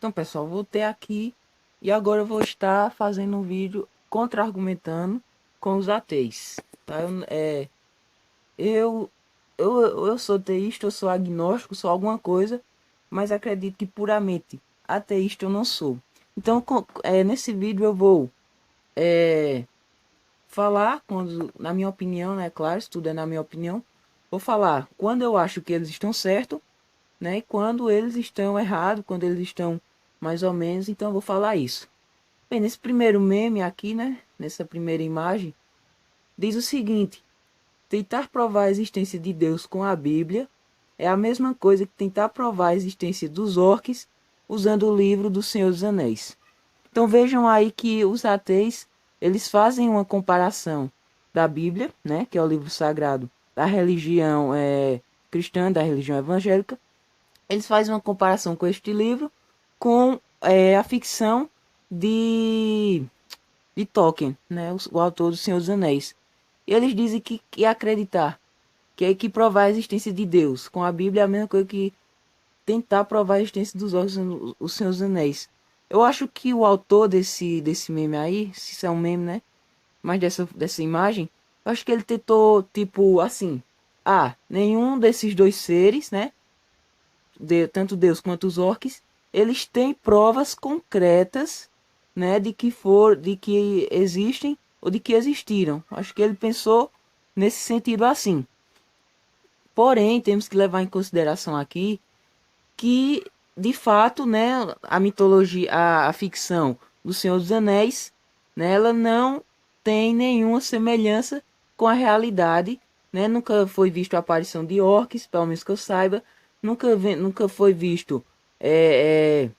Então, pessoal, voltei aqui e agora eu vou estar fazendo um vídeo contra-argumentando com os ateis, tá? Eu, eu sou teísta, eu sou agnóstico, sou alguma coisa, mas acredito que puramente ateísta eu não sou. Então, nesse vídeo eu vou é, falar, quando, na minha opinião, né? Claro, isso tudo é na minha opinião. Vou falar quando eu acho que eles estão certos, né? E quando eles estão errados, quando eles estão mais ou menos, então eu vou falar isso. Bem, nesse primeiro meme aqui, né? Nessa primeira imagem, diz o seguinte: tentar provar a existência de Deus com a Bíblia é a mesma coisa que tentar provar a existência dos orques usando o livro do Senhor dos Anéis. Então vejam aí que os ateus, eles fazem uma comparação da Bíblia, né, que é o livro sagrado da religião cristã, da religião evangélica. Eles fazem uma comparação com este livro com a ficção de, de Tolkien, né, o autor do Senhor dos Anéis. E eles dizem que acreditar, que provar a existência de Deus com a Bíblia é a mesma coisa que tentar provar a existência dos órgãos os Senhor dos Anéis. Eu acho que o autor desse meme aí, se isso é um meme, né? Mas dessa imagem, eu acho que ele tentou, tipo, assim, nenhum desses dois seres, né? Tanto Deus quanto os orcs, eles têm provas concretas, né, de que existem ou de que existiram. Acho que ele pensou nesse sentido assim. Porém, temos que levar em consideração aqui que, de fato, né, a mitologia, a ficção do Senhor dos Anéis, né, ela não tem nenhuma semelhança com a realidade, né? Nunca foi visto a aparição de orcs, pelo menos que eu saiba, nunca foi visto é, é,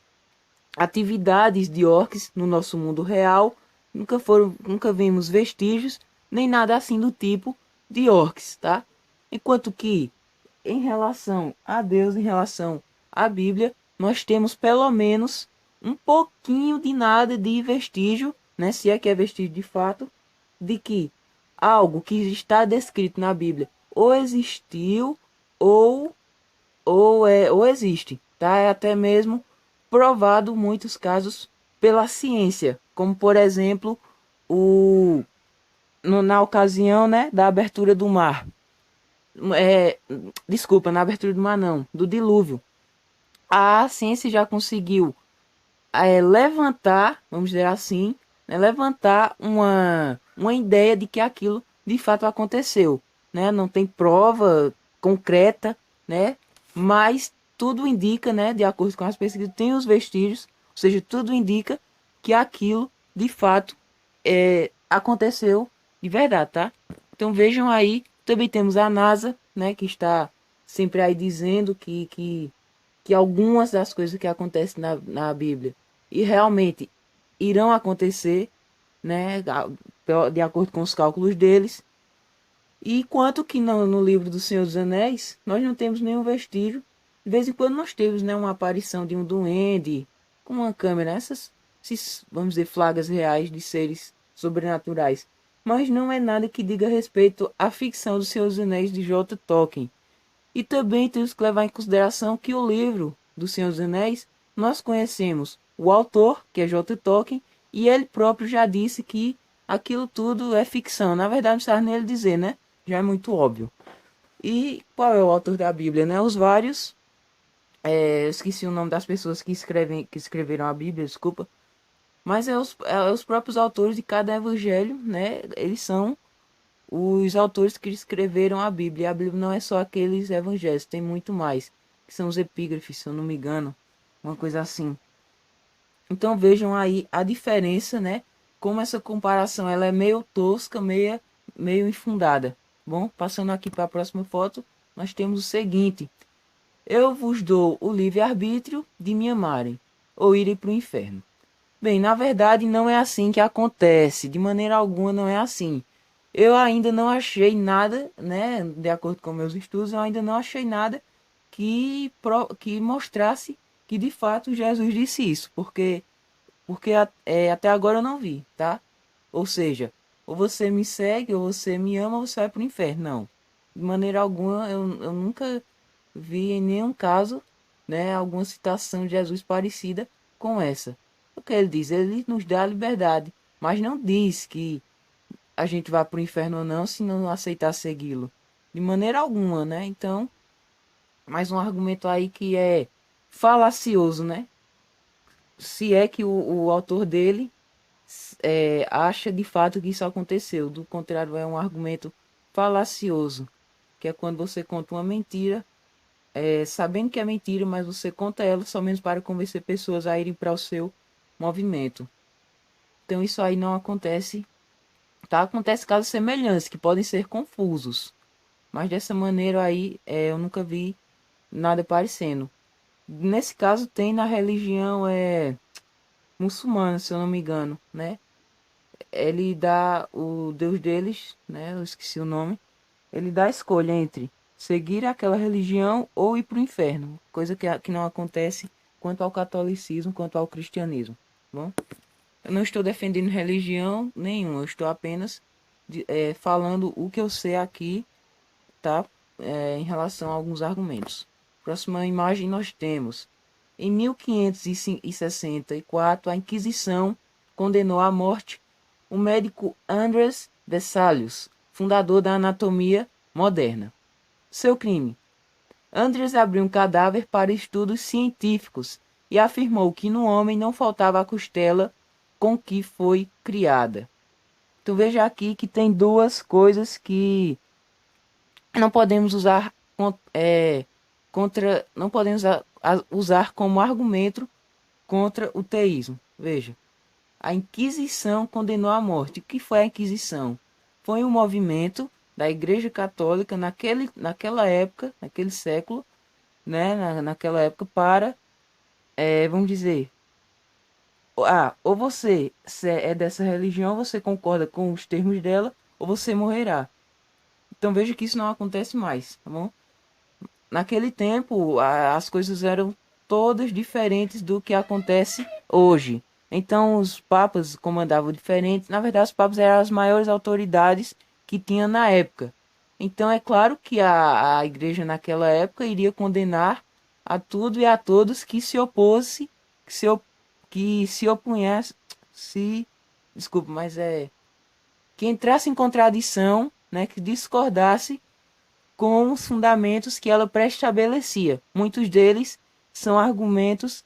atividades de orcs no nosso mundo real, nunca vimos vestígios, nem nada assim do tipo de orcs, tá? Enquanto que em relação a Deus, em relação à Bíblia, nós temos pelo menos um pouquinho de nada de vestígio, né, se é que é vestígio de fato, de que algo que está descrito na Bíblia ou existiu ou ou existe, tá? É até mesmo provado em muitos casos pela ciência, como por exemplo o na ocasião, né, da abertura do mar. É, desculpa, na abertura do mar não, do dilúvio. A ciência já conseguiu levantar, vamos dizer assim, né, levantar uma ideia de que aquilo de fato aconteceu, né? Não tem prova concreta, né? Mas tudo indica, né, de acordo com as pesquisas, tem os vestígios, ou seja, tudo indica que aquilo de fato aconteceu de verdade, tá? Então vejam aí, também temos a NASA, né, que está sempre aí dizendo que algumas das coisas que acontecem na Bíblia e realmente irão acontecer, né, de acordo com os cálculos deles. E quanto que no livro do Senhor dos Anéis, nós não temos nenhum vestígio. De vez em quando nós temos, né, uma aparição de um duende com uma câmera, esses, vamos dizer, flagas reais de seres sobrenaturais. Mas não é nada que diga respeito à ficção do Senhor dos Anéis de J. Tolkien. E também temos que levar em consideração que o livro do Senhor dos Anéis, nós conhecemos o autor, que é J. Tolkien, e ele próprio já disse que aquilo tudo é ficção. Na verdade, não está nele dizer, né? Já é muito óbvio. E qual é o autor da Bíblia, né? Os vários. Eu esqueci o nome das pessoas que escreveram a Bíblia, desculpa. Mas é os próprios autores de cada evangelho, né? Eles são os autores que escreveram a Bíblia. A Bíblia não é só aqueles evangelhos, tem muito mais, que são os epígrafes, se eu não me engano, uma coisa assim. Então vejam aí a diferença, né? Como essa comparação ela é meio tosca, meio infundada. Bom, passando aqui para a próxima foto, nós temos o seguinte: eu vos dou o livre-arbítrio de me amarem ou irem para o inferno. Bem, na verdade não é assim que acontece, de maneira alguma não é assim. Eu ainda não achei nada, né, de acordo com meus estudos, eu ainda não achei nada que mostrasse que de fato Jesus disse isso, porque até agora eu não vi, tá? Ou seja, ou você me segue, ou você me ama, ou você vai pro inferno. Não, de maneira alguma eu nunca vi em nenhum caso, né, alguma citação de Jesus parecida com essa. O que ele diz? Ele nos dá a liberdade, mas não diz que a gente vai para o inferno ou não se não aceitar segui-lo. De maneira alguma, né? Então, mais um argumento aí que é falacioso, né? Se é que o autor dele acha de fato que isso aconteceu. Do contrário, é um argumento falacioso, que é quando você conta uma mentira, sabendo que é mentira, mas você conta ela somente para convencer pessoas a irem para o seu movimento. Então isso aí não acontece, tá? Acontece casos semelhantes que podem ser confusos, mas dessa maneira aí eu nunca vi nada parecendo. Nesse caso tem na religião muçulmana, se eu não me engano, né? Ele dá o Deus deles, né? Eu esqueci o nome. Ele dá a escolha entre seguir aquela religião ou ir para o inferno, coisa que não acontece quanto ao catolicismo, quanto ao cristianismo. Bom, eu não estou defendendo religião nenhuma, eu estou apenas falando o que eu sei aqui, tá? Em relação a alguns argumentos. Próxima imagem nós temos. Em 1564, a Inquisição condenou à morte o médico Andrés Vesalius, fundador da anatomia moderna. Seu crime: Andrés abriu um cadáver para estudos científicos e afirmou que no homem não faltava a costela com que foi criada. Então veja aqui que tem duas coisas que não podemos usar não podemos usar como argumento contra o teísmo. Veja, a Inquisição condenou à morte. O que foi a Inquisição? Foi um movimento da Igreja Católica naquela época, naquele século, né, naquela época para, vamos dizer, ou você é dessa religião, você concorda com os termos dela, ou você morrerá. Então veja que isso não acontece mais, tá bom? Naquele tempo, as coisas eram todas diferentes do que acontece hoje. Então, os papas comandavam diferente. Na verdade, os papas eram as maiores autoridades que tinha na época. Então, é claro que a igreja naquela época iria condenar a tudo e a todos que se opôsse, que se opunhasse, desculpa, mas que entrasse em contradição, né, que discordasse com os fundamentos que ela pré-estabelecia. Muitos deles são argumentos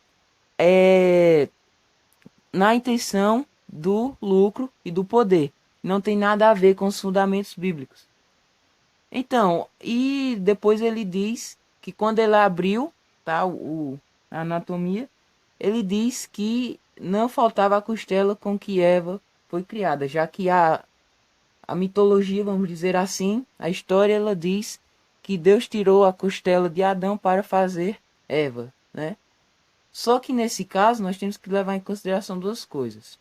na intenção do lucro e do poder. Não tem nada a ver com os fundamentos bíblicos. Então, e depois ele diz que quando ele abriu, tá, a anatomia, ele diz que não faltava a costela com que Eva foi criada, já que a mitologia, vamos dizer assim, a história, ela diz que Deus tirou a costela de Adão para fazer Eva, né? Só que nesse caso nós temos que levar em consideração duas coisas.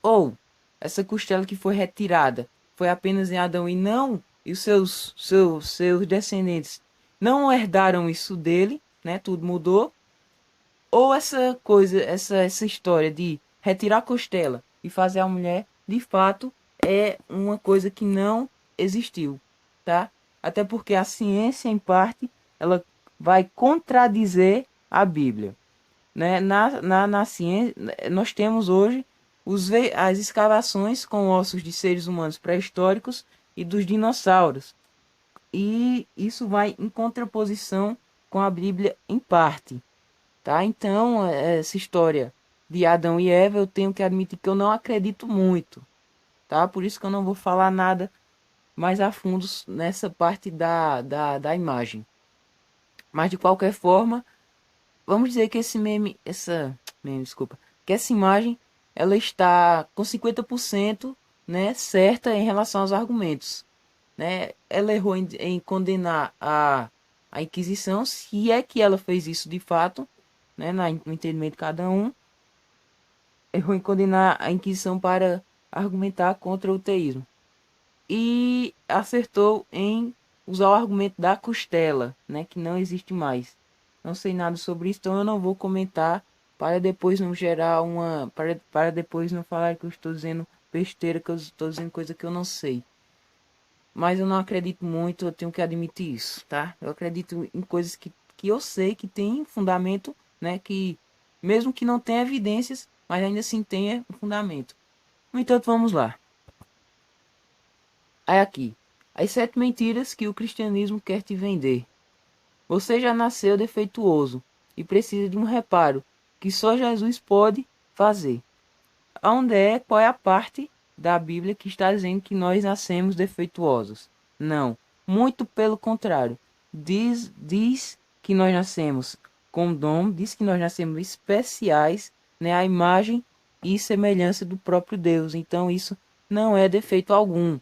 Ou essa costela que foi retirada foi apenas em Adão e não, e os seus descendentes não herdaram isso dele, né? Tudo mudou. Ou essa coisa, essa história de retirar a costela e fazer a mulher, de fato, é uma coisa que não existiu, tá? Até porque a ciência, em parte, ela vai contradizer a Bíblia, né? Na ciência, nós temos hoje as escavações com ossos de seres humanos pré-históricos e dos dinossauros. E isso vai em contraposição com a Bíblia em parte, tá? Então, essa história de Adão e Eva, eu tenho que admitir que eu não acredito muito, tá? Por isso que eu não vou falar nada mais a fundo nessa parte da imagem. Mas de qualquer forma, vamos dizer que desculpa, que essa imagem ela está com 50%, né, certa em relação aos argumentos, né? Ela errou em condenar a Inquisição, se é que ela fez isso de fato, né, no entendimento de cada um. Errou em condenar a Inquisição para argumentar contra o teísmo. E acertou em usar o argumento da costela, né, que não existe mais. Não sei nada sobre isso, então eu não vou comentar para depois não gerar para depois não falar que eu estou dizendo besteira, que eu estou dizendo coisa que eu não sei. Mas eu não acredito muito, eu tenho que admitir isso, tá? Eu acredito em coisas que eu sei que tem fundamento, né, que mesmo que não tenha evidências, mas ainda assim tenha um fundamento. No entanto, vamos lá. Aí aqui, as 7 mentiras que o cristianismo quer te vender. Você já nasceu defeituoso e precisa de um reparo que só Jesus pode fazer. Qual é a parte da Bíblia que está dizendo que nós nascemos defeituosos? Não, muito pelo contrário. Diz que nós nascemos com dom, diz que nós nascemos especiais, né, à imagem e semelhança do próprio Deus. Então isso não é defeito algum.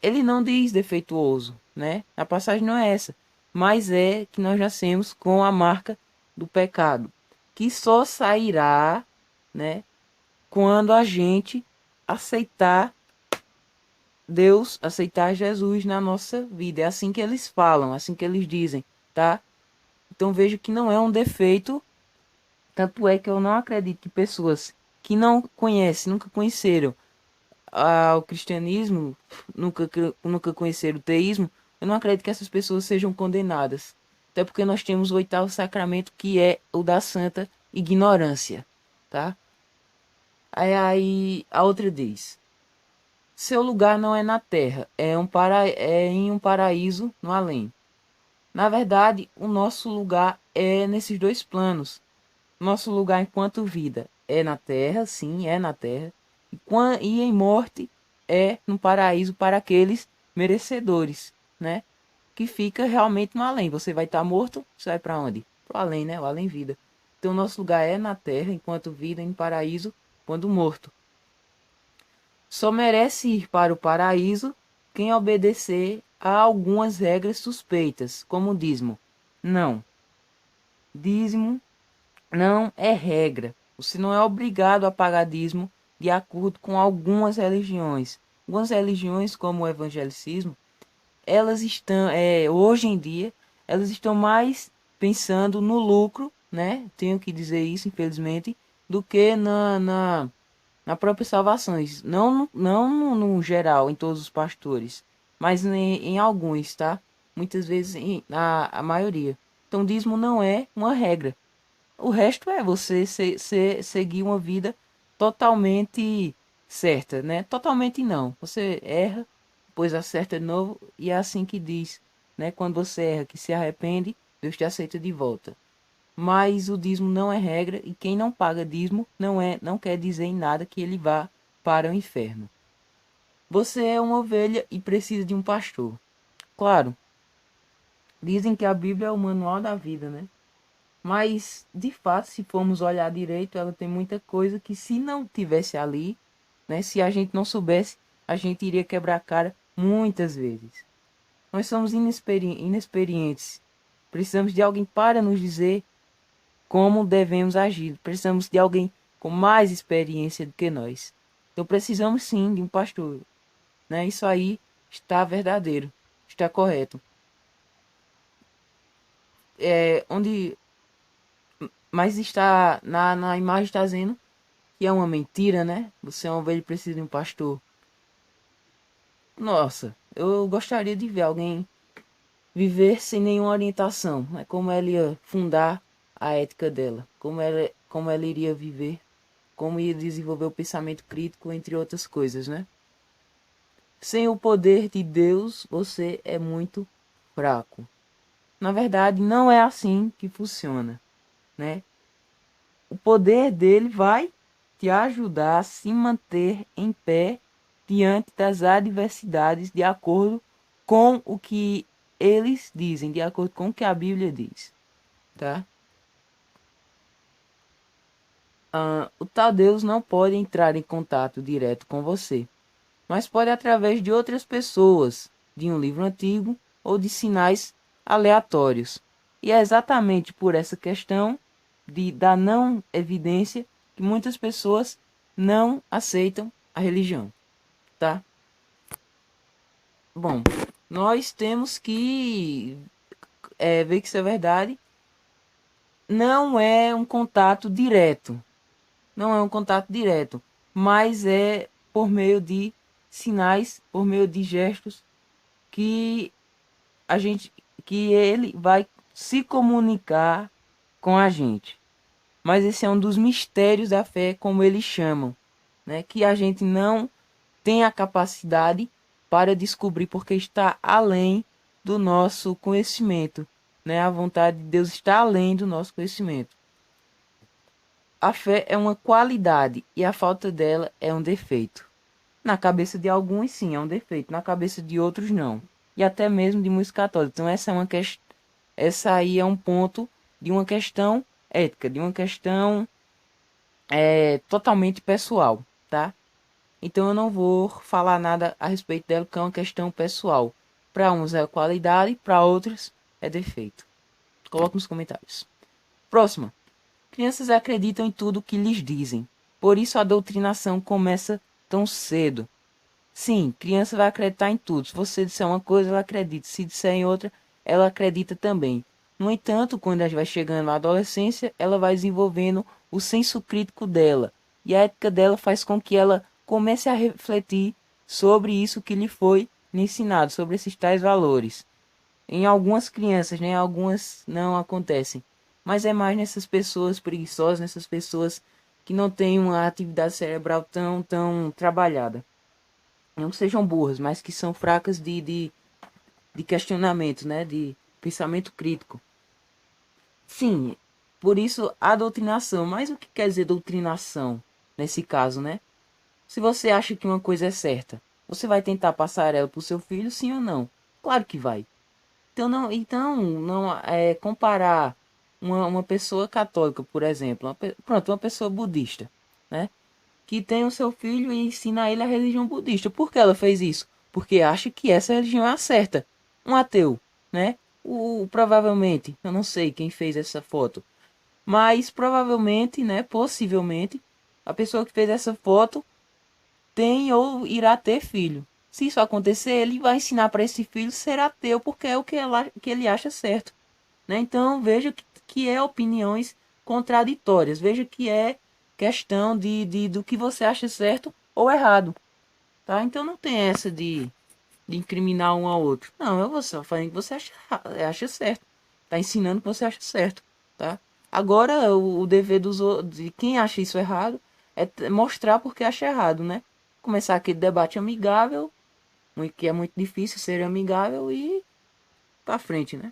Ele não diz defeituoso, né? A passagem não é essa, mas é que nós nascemos com a marca do pecado, que só sairá, né, quando a gente aceitar Deus, aceitar Jesus na nossa vida. É assim que eles falam, assim que eles dizem, tá? Então vejo que não é um defeito, tanto é que eu não acredito que pessoas que não conhecem, nunca conheceram ao cristianismo, nunca conheceram o teísmo, eu não acredito que essas pessoas sejam condenadas. Até porque nós temos o 8º sacramento, que é o da santa ignorância, tá? Aí a outra diz: seu lugar não é na terra, é em um paraíso no além. Na verdade, o nosso lugar é nesses dois planos. Nosso lugar enquanto vida é na terra, sim, é na terra. E em morte é no paraíso para aqueles merecedores, né? Que fica realmente no além. Você vai estar morto, você vai para onde? Para o além, né? O além-vida. Então, nosso lugar é na terra enquanto vida, em paraíso quando morto. Só merece ir para o paraíso quem obedecer a algumas regras suspeitas, como o dízimo. Não. Dízimo não é regra. Você não é obrigado a pagar dízimo de acordo com algumas religiões. Algumas religiões, como o evangelicismo, elas estão, hoje em dia, elas estão mais pensando no lucro, né? Tenho que dizer isso, infelizmente, do que na própria salvação. Não no geral, em todos os pastores, mas em alguns, tá? Muitas vezes a maioria. Então, dízimo não é uma regra. O resto é você seguir uma vida totalmente certa, né? Totalmente não. Você erra, depois acerta de novo, e é assim que diz, né? Quando você erra, que se arrepende, Deus te aceita de volta. Mas o dízimo não é regra, e quem não paga dízimo não quer dizer em nada que ele vá para o inferno. Você é uma ovelha e precisa de um pastor. Claro, dizem que a Bíblia é o manual da vida, né? Mas, de fato, se formos olhar direito, ela tem muita coisa que, se não tivesse ali, né, se a gente não soubesse, a gente iria quebrar a cara muitas vezes. Nós somos inexperientes. Precisamos de alguém para nos dizer como devemos agir. Precisamos de alguém com mais experiência do que nós. Então, precisamos sim de um pastor. Né? Isso aí está verdadeiro, está correto. Onde Mas está na imagem está dizendo que é uma mentira, né? Você é uma ovelha e precisa de um pastor. Nossa, eu gostaria de ver alguém viver sem nenhuma orientação, né? Como ela ia fundar a ética dela, como ela iria viver, como ia desenvolver o pensamento crítico, entre outras coisas, né? Sem o poder de Deus, você é muito fraco. Na verdade, não é assim que funciona, né? O poder dele vai te ajudar a se manter em pé diante das adversidades, de acordo com o que eles dizem, de acordo com o que a Bíblia diz, tá? O tal Deus não pode entrar em contato direto com você, mas pode através de outras pessoas, de um livro antigo ou de sinais aleatórios. E é exatamente por essa questão da não evidência que muitas pessoas não aceitam a religião, tá? Bom, nós temos que ver que isso é verdade. Não é um contato direto, não é um contato direto, mas é por meio de sinais, por meio de gestos que a gente, que ele vai se comunicar com a gente. Mas esse é um dos mistérios da fé, como eles chamam, né? Que a gente não tem a capacidade para descobrir, porque está além do nosso conhecimento, né? A vontade de Deus está além do nosso conhecimento. A fé é uma qualidade e a falta dela é um defeito. Na cabeça de alguns, sim, é um defeito. Na cabeça de outros, não. E até mesmo de muitos católicos. Então, essa aí é um ponto de uma questão ética, de uma questão totalmente pessoal, tá? Então, eu não vou falar nada a respeito dela, porque é uma questão pessoal. Para uns é qualidade, para outros é defeito. Coloque nos comentários. Próxima. Crianças acreditam em tudo que lhes dizem. Por isso a doutrinação começa tão cedo. Sim, criança vai acreditar em tudo. Se você disser uma coisa, ela acredita. Se disser em outra, ela acredita também. No entanto, quando ela vai chegando na adolescência, ela vai desenvolvendo o senso crítico dela. E a ética dela faz com que ela comece a refletir sobre isso que lhe foi ensinado, sobre esses tais valores. Em algumas crianças, né? Algumas não acontecem. Mas é mais nessas pessoas preguiçosas, nessas pessoas que não têm uma atividade cerebral tão trabalhada. Não sejam burras, mas que são fracas de questionamento, né? De pensamento crítico. Sim, por isso a doutrinação. Mas o que quer dizer doutrinação nesse caso, né? Se você acha que uma coisa é certa, você vai tentar passar ela para o seu filho, sim ou não? Claro que vai. Então não é comparar uma pessoa católica, por exemplo, uma pessoa budista, né? Que tem o seu filho e ensina a ele a religião budista. Por que ela fez isso? Porque acha que essa religião é a certa. Um ateu, né? Provavelmente, eu não sei quem fez essa foto, mas provavelmente, né? Possivelmente, a pessoa que fez essa foto tem ou irá ter filho. Se isso acontecer, ele vai ensinar para esse filho ser ateu, porque é o que ele acha certo. Né? Então veja que é opiniões contraditórias. Veja que é questão do que você acha certo ou errado. Tá? Então não tem essa de incriminar um ao outro. Não, é você falando que você acha certo. Tá ensinando que você acha certo. Tá? Agora o dever de quem acha isso errado é mostrar porque acha errado, né? Começar aquele debate amigável, que é muito difícil ser amigável e pra frente, né?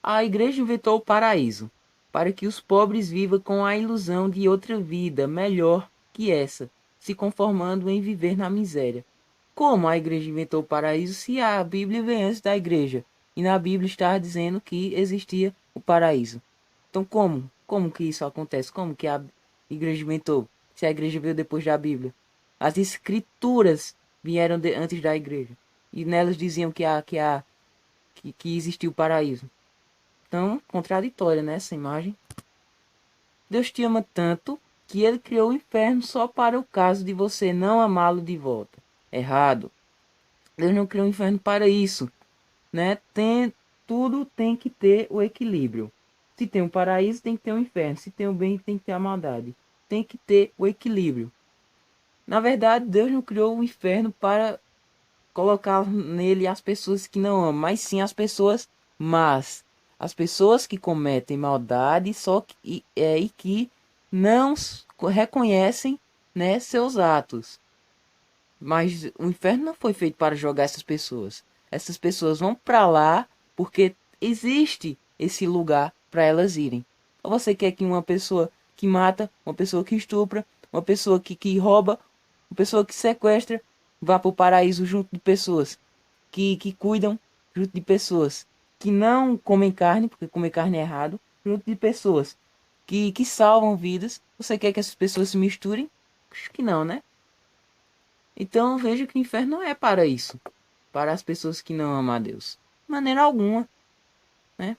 A igreja inventou o paraíso, para que os pobres vivam com a ilusão de outra vida melhor que essa, se conformando em viver na miséria. Como a igreja inventou o paraíso se a Bíblia vem antes da igreja? E na Bíblia está dizendo que existia o paraíso. Então como? Como que isso acontece? Como que a igreja inventou? Se a igreja veio depois da Bíblia? As escrituras vieram antes da igreja. E nelas diziam que existia o paraíso. Então, contraditória, né, essa imagem. Deus te ama tanto que ele criou o inferno só para o caso de você não amá-lo de volta. Errado. Deus não criou o inferno para isso, né? Tudo tem que ter o equilíbrio. Se tem um paraíso, tem que ter um inferno. Se tem o bem, tem que ter a maldade. Tem que ter o equilíbrio. Na verdade, Deus não criou o inferno para colocar nele as pessoas que não amam, mas sim as pessoas más. As pessoas que cometem maldade e que não reconhecem, né, seus atos. Mas o inferno não foi feito para jogar essas pessoas. Essas pessoas vão para lá porque existe esse lugar para elas irem. Ou você quer que uma pessoa que mata, uma pessoa que estupra, uma pessoa que rouba, uma pessoa que sequestra, vá para o paraíso junto de pessoas que cuidam, junto de pessoas que não comem carne, porque comer carne é errado, junto de pessoas que salvam vidas. Você quer que essas pessoas se misturem? Acho que não, né? Então veja que o inferno não é para isso, para as pessoas que não amam a Deus, de maneira alguma, né?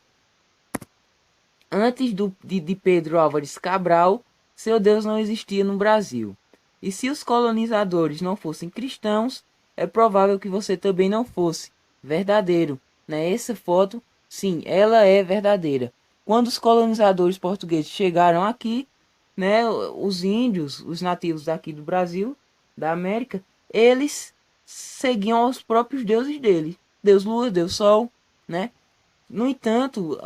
Antes de Pedro Álvares Cabral, seu Deus não existia no Brasil. E se os colonizadores não fossem cristãos, é provável que você também não fosse. Verdadeiro, né? Essa foto, sim, ela é verdadeira. Quando os colonizadores portugueses chegaram aqui, né, os índios, os nativos daqui do Brasil, da América, eles seguiam os próprios deuses deles. Deus Lua, Deus Sol, né? No entanto,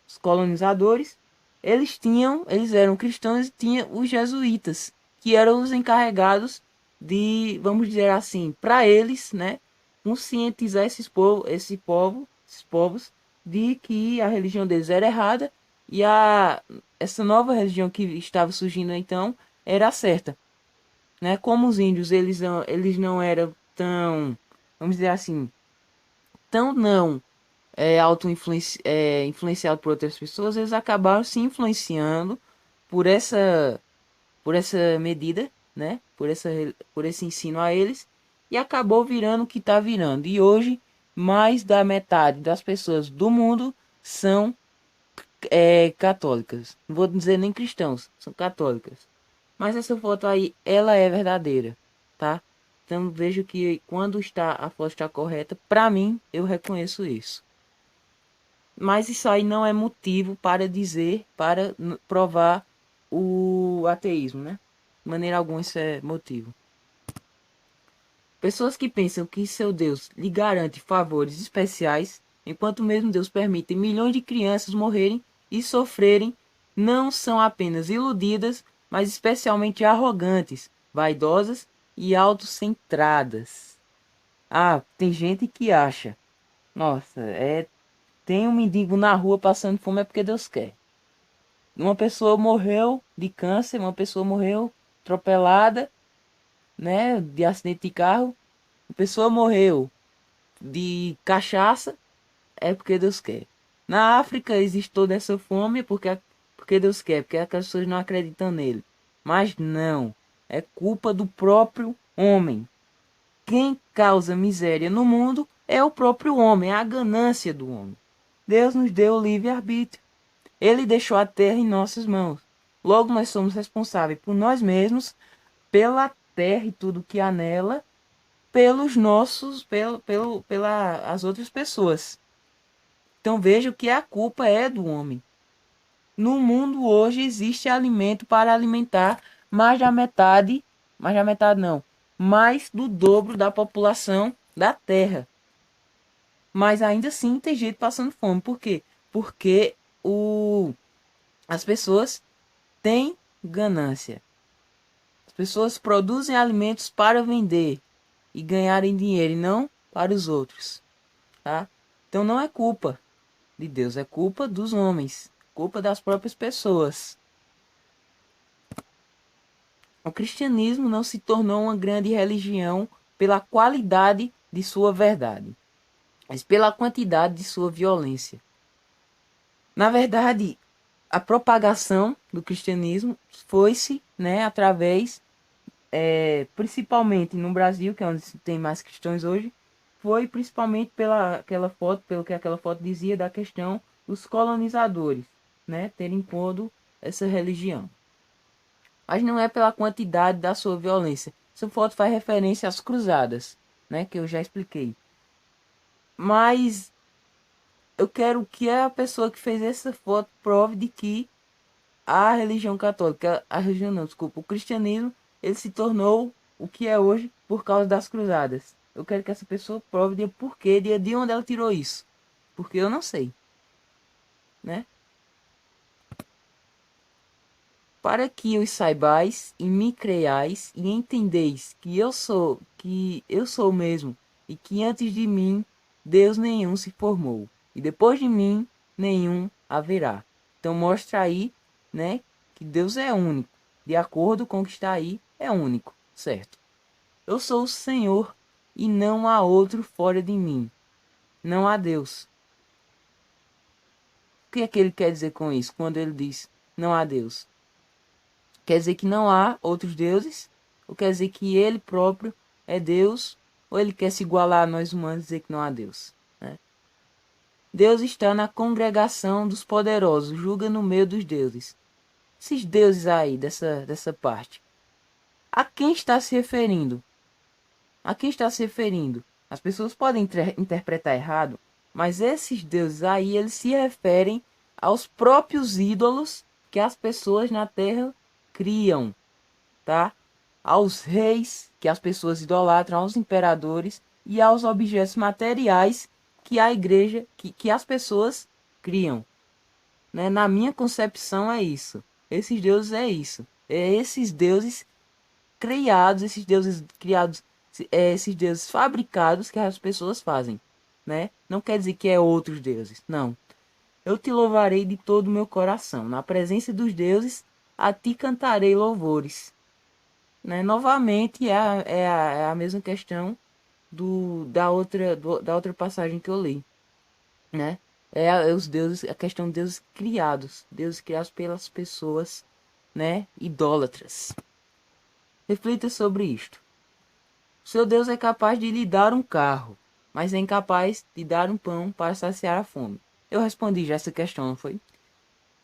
os colonizadores, eles eram cristãos e tinham os jesuítas, que eram os encarregados de, vamos dizer assim, para eles, né, conscientizar esses povos de que a religião deles era errada e essa nova religião que estava surgindo então era a certa, né? Como os índios eles não eram tão, vamos dizer assim, tão não influenciado por outras pessoas, eles acabaram se influenciando por por essa medida, né? Por esse ensino a eles e acabou virando o que está virando. E hoje mais da metade das pessoas do mundo são católicas. Não vou dizer nem cristãos, são católicas. Mas essa foto aí, ela é verdadeira, tá? Então vejo que quando a foto está correta, para mim eu reconheço isso. Mas isso aí não é motivo para dizer, para provar o ateísmo, né? De maneira alguma isso é motivo. Pessoas que pensam que seu Deus lhe garante favores especiais, enquanto mesmo Deus permite milhões de crianças morrerem e sofrerem, não são apenas iludidas, mas especialmente arrogantes, vaidosas e autocentradas. Ah, tem gente que acha, nossa, tem um mendigo na rua passando fome é porque Deus quer. Uma pessoa morreu de câncer, uma pessoa morreu atropelada, né, de acidente de carro. Uma pessoa morreu de cachaça, é porque Deus quer. Na África existe toda essa fome porque Deus quer, porque as pessoas não acreditam nele. Mas não, é culpa do próprio homem. Quem causa miséria no mundo é o próprio homem, é a ganância do homem. Deus nos deu o livre-arbítrio. Ele deixou a terra em nossas mãos. Logo nós somos responsáveis por nós mesmos, pela terra e tudo que há nela, pelos nossos, pela as outras pessoas. Então veja que a culpa é do homem. No mundo hoje existe alimento para alimentar mais da metade não, mais do dobro da população da Terra. Mas ainda assim tem gente passando fome. Por quê? Porque as pessoas têm ganância. As pessoas produzem alimentos para vender e ganharem dinheiro e não para os outros, tá? Então não é culpa de Deus, é culpa dos homens, culpa das próprias pessoas. O cristianismo não se tornou uma grande religião pela qualidade de sua verdade, mas pela quantidade de sua violência. Na verdade, a propagação do cristianismo foi-se, né, através, principalmente no Brasil, que é onde se tem mais cristãos hoje, foi principalmente pelo que aquela foto dizia da questão dos colonizadores, né, terem imposto essa religião. Mas não é pela quantidade da sua violência. Essa foto faz referência às cruzadas, né, que eu já expliquei. Mas eu quero que a pessoa que fez essa foto prove de que a religião católica, a religião não, desculpa, o cristianismo, ele se tornou o que é hoje por causa das cruzadas. Eu quero que essa pessoa prove de porquê, de onde ela tirou isso. Porque eu não sei, né? Para que os saibais e me creiais e entendeis que eu sou mesmo, e que antes de mim Deus nenhum se formou, e depois de mim nenhum haverá. Então mostra aí, né, que Deus é único. De acordo com o que está aí, é único, certo? Eu sou o Senhor e não há outro fora de mim. Não há Deus. O que é que ele quer dizer com isso, quando ele diz não há Deus? Quer dizer que não há outros deuses? Ou quer dizer que ele próprio é Deus? Ou ele quer se igualar a nós humanos e dizer que não há Deus? Né? Deus está na congregação dos poderosos, julga no meio dos deuses. Esses deuses aí, dessa parte. A quem está se referindo? A quem está se referindo? As pessoas podem interpretar errado, mas esses deuses aí, eles se referem aos próprios ídolos que as pessoas na Terra criam, tá? Aos reis que as pessoas idolatram, aos imperadores e aos objetos materiais que a igreja, que as pessoas criam, né? Na minha concepção é isso. Esses deuses é isso. É esses deuses criados, esses deuses criados, esses deuses fabricados que as pessoas fazem, né? Não quer dizer que é outros deuses, não. Eu te louvarei de todo o meu coração. Na presença dos deuses, a ti cantarei louvores. Né? Novamente, é a mesma questão da outra passagem que eu li. Né? Os deuses, a questão de deuses criados pelas pessoas, né? Idólatras. Reflita sobre isto. Seu Deus é capaz de lhe dar um carro, mas é incapaz de dar um pão para saciar a fome. Eu respondi já essa questão, não foi?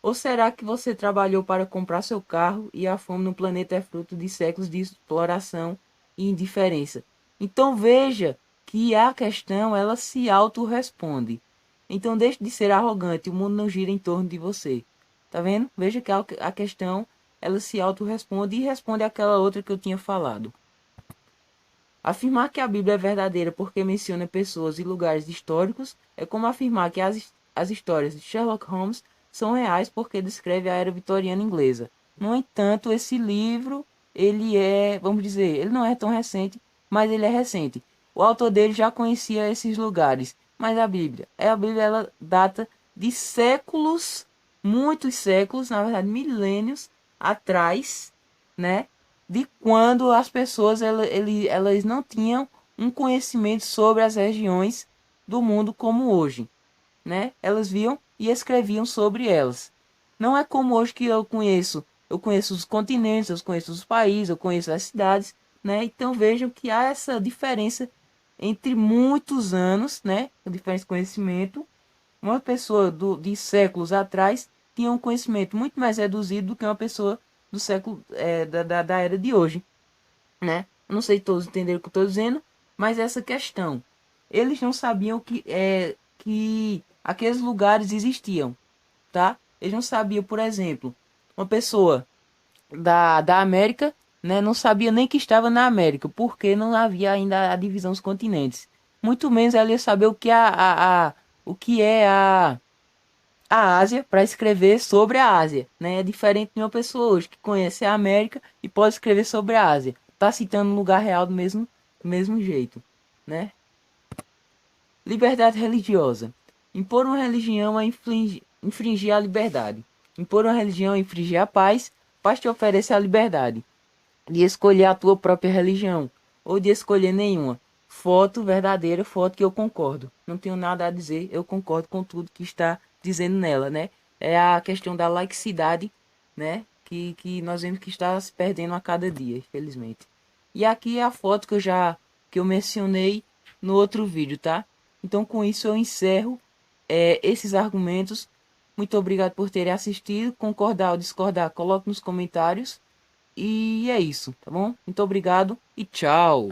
Ou será que você trabalhou para comprar seu carro e a fome no planeta é fruto de séculos de exploração e indiferença? Então veja que a questão ela se auto-responde. Então deixe de ser arrogante, o mundo não gira em torno de você. Tá vendo? Veja que a questão ela se auto-responde e responde àquela outra que eu tinha falado. Afirmar que a Bíblia é verdadeira porque menciona pessoas e lugares históricos é como afirmar que as histórias de Sherlock Holmes são reais porque descreve a era vitoriana inglesa. No entanto, esse livro, ele é, vamos dizer, ele não é tão recente, mas ele é recente. O autor dele já conhecia esses lugares, mas a Bíblia ela data de séculos, muitos séculos, na verdade milênios atrás, né? De quando as pessoas elas não tinham um conhecimento sobre as regiões do mundo como hoje, né? Elas viam e escreviam sobre elas. Não é como hoje que eu conheço os continentes, eu conheço os países, eu conheço as cidades, né? Então vejam que há essa diferença entre muitos anos, né? A diferença de conhecimento. Uma pessoa de séculos atrás tinha um conhecimento muito mais reduzido do que uma pessoa do século da era de hoje, né? Eu não sei se todos entenderam o que eu estou dizendo, mas essa questão. Eles não sabiam que aqueles lugares existiam, tá? Eles não sabiam, por exemplo, uma pessoa da América, né, não sabia nem que estava na América, porque não havia ainda a divisão dos continentes. Muito menos ela ia saber o que, o que é a Ásia para escrever sobre a Ásia, né? É diferente de uma pessoa hoje que conhece a América e pode escrever sobre a Ásia. Tá citando um lugar real do mesmo jeito, né? Liberdade religiosa. Impor uma religião é infringir a liberdade. Impor uma religião é infringir a paz. Paz te oferece a liberdade de escolher a tua própria religião ou de escolher nenhuma. Foto verdadeira, foto que eu concordo. Não tenho nada a dizer, eu concordo com tudo que está dizendo nela, né? É a questão da laicidade, né? Que nós vemos que está se perdendo a cada dia, infelizmente. E aqui é a foto que eu mencionei no outro vídeo, tá? Então com isso eu encerro esses argumentos. Muito obrigado por terem assistido. Concordar ou discordar, coloque nos comentários. E é isso, tá bom? Muito obrigado e tchau!